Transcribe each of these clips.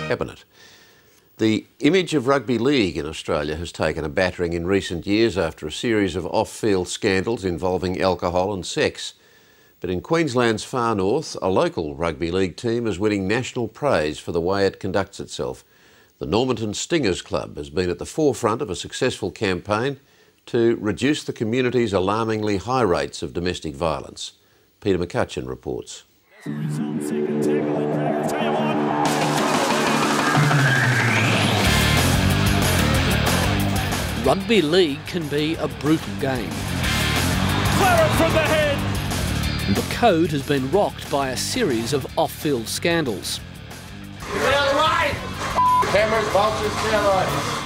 Cabinet. The image of rugby league in Australia has taken a battering in recent years after a series of off-field scandals involving alcohol and sex. But in Queensland's far north, a local rugby league team is winning national praise for the way it conducts itself. The Normanton Stingers Club has been at the forefront of a successful campaign to reduce the community's alarmingly high rates of domestic violence. Peter McCutcheon reports. Rugby league can be a brutal game. Claret from the head! And the code has been rocked by a series of off-field scandals. Cameras, vultures, steroids.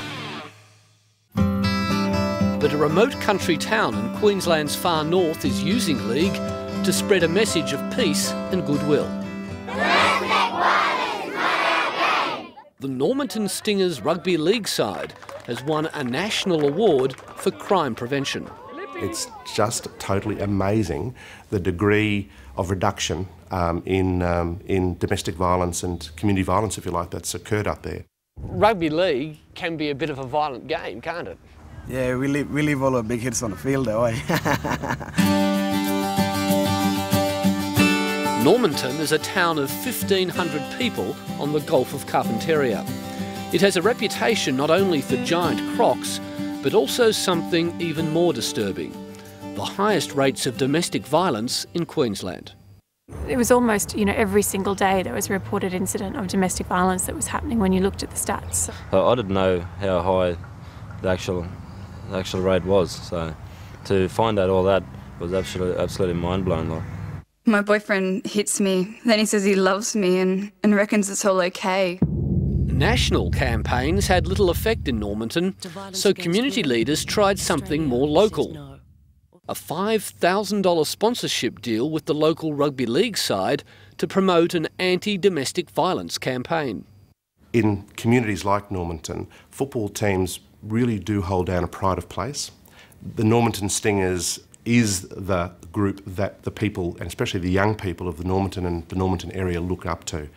But a remote country town in Queensland's far north is using league to spread a message of peace and goodwill. The Normanton Stingers Rugby League side has won a national award for crime prevention. It's just totally amazing the degree of reduction in domestic violence and community violence, if you like, that's occurred up there. Rugby league can be a bit of a violent game, can't it? Yeah, we leave all the big hits on the field though, eh? Normanton is a town of 1,500 people on the Gulf of Carpentaria. It has a reputation not only for giant crocs, but also something even more disturbing: the highest rates of domestic violence in Queensland. It was almost, every single day there was a reported incident of domestic violence that was happening when you looked at the stats. I didn't know how high the actual rate was, so to find out all that was absolutely mind-blowing. My boyfriend hits me, then he says he loves me and reckons it's all okay. National campaigns had little effect in Normanton, so community leaders tried something more local. A $5,000 sponsorship deal with the local rugby league side to promote an anti-domestic violence campaign. In communities like Normanton, football teams really do hold down a pride of place. The Normanton Stingers is the group that the people, and especially the young people of the Normanton and the Normanton area, look up to.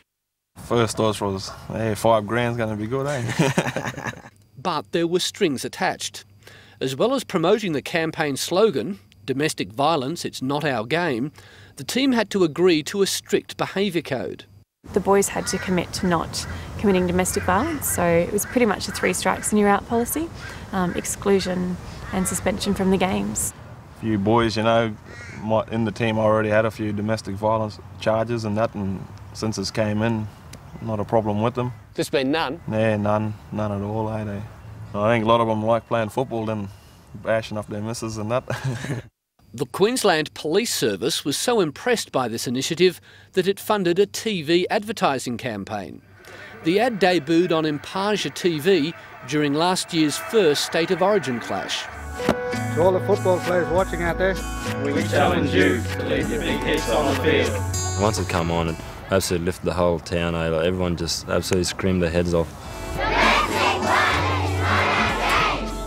First thought was, hey, $5 grand's going to be good, eh? But there were strings attached. As well as promoting the campaign slogan, "Domestic violence, it's not our game," the team had to agree to a strict behaviour code. The boys had to commit to not committing domestic violence, so it was pretty much a 3 strikes and you're out policy, exclusion and suspension from the games. A few boys, in the team already had a few domestic violence charges and that, and since this came in, not a problem with them. There's been none? Yeah, none at all, eh? I think a lot of them like playing football than bashing up their missus and that. The Queensland Police Service was so impressed by this initiative that it funded a TV advertising campaign. The ad debuted on Imparsia TV during last year's first State of Origin clash. To all the football players watching out there, we challenge you to leave your big hits on the field. Once it come on, it absolutely lifted the whole town. Everyone just absolutely screamed their heads off.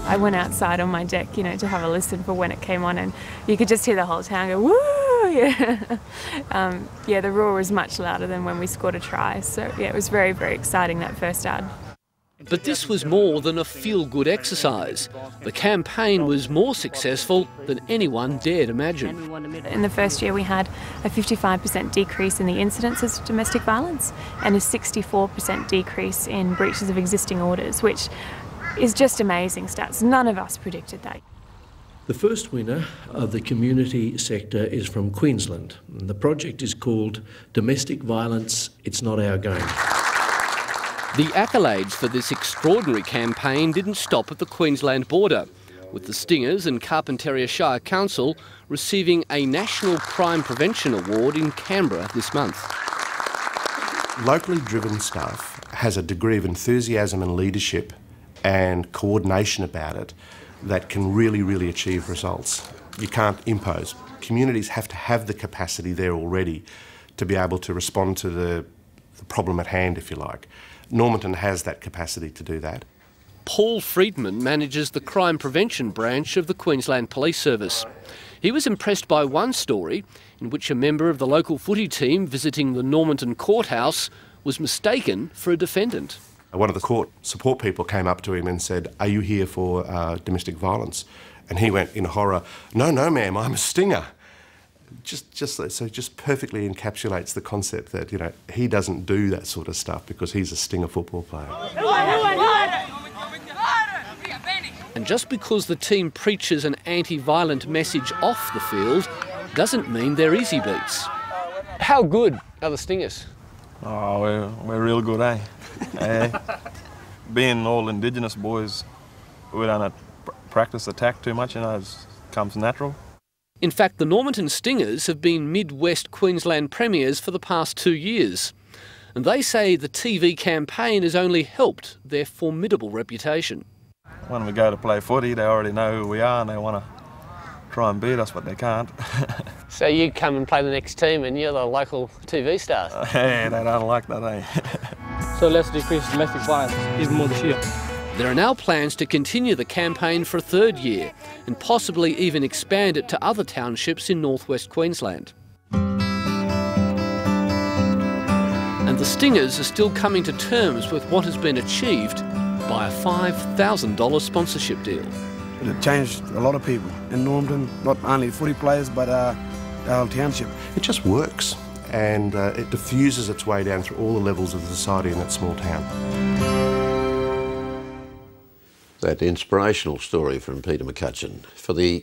I went outside on my deck, to have a listen for when it came on, and you could just hear the whole town go, woo! Yeah, the roar was much louder than when we scored a try. So, yeah, it was very, very exciting, that first ad. But this was more than a feel-good exercise. The campaign was more successful than anyone dared imagine. In the first year we had a 55% decrease in the incidence of domestic violence and a 64% decrease in breaches of existing orders, which is just amazing stats. None of us predicted that. The first winner of the community sector is from Queensland. And the project is called Domestic Violence, It's Not Our Game. The accolades for this extraordinary campaign didn't stop at the Queensland border, with the Stingers and Carpentaria Shire Council receiving a National Crime Prevention Award in Canberra this month. Locally driven stuff has a degree of enthusiasm and leadership and coordination about it that can really, really achieve results. You can't impose. Communities have to have the capacity there already to be able to respond to the problem at hand, if you like. Normanton has that capacity to do that. Paul Friedman manages the crime prevention branch of the Queensland Police Service. He was impressed by one story in which a member of the local footy team visiting the Normanton courthouse was mistaken for a defendant. One of the court support people came up to him and said, "Are you here for domestic violence?" And he went in horror, "No, no, ma'am, I'm a stinger." Just perfectly encapsulates the concept that, you know, he doesn't do that sort of stuff because he's a stinger football player. And just because the team preaches an anti-violent message off the field doesn't mean they're easy beats. How good are the Stingers? Oh, we're real good, eh? Being all Indigenous boys, we don't practice attack too much, you know, it comes natural. In fact, the Normanton Stingers have been Mid-West Queensland premiers for the past 2 years. And they say the TV campaign has only helped their formidable reputation. When we go to play footy, they already know who we are and they want to try and beat us, but they can't. So you come and play the next team and you're the local TV stars? Hey, they don't like that, eh? So let's decrease domestic violence even more this year. There are now plans to continue the campaign for a third year and possibly even expand it to other townships in northwest Queensland. And the Stingers are still coming to terms with what has been achieved by a $5,000 sponsorship deal. It changed a lot of people in Normanton, not only footy players, but the whole township. It just works, and it diffuses its way down through all the levels of the society in that small town. That inspirational story from Peter McCutcheon. For the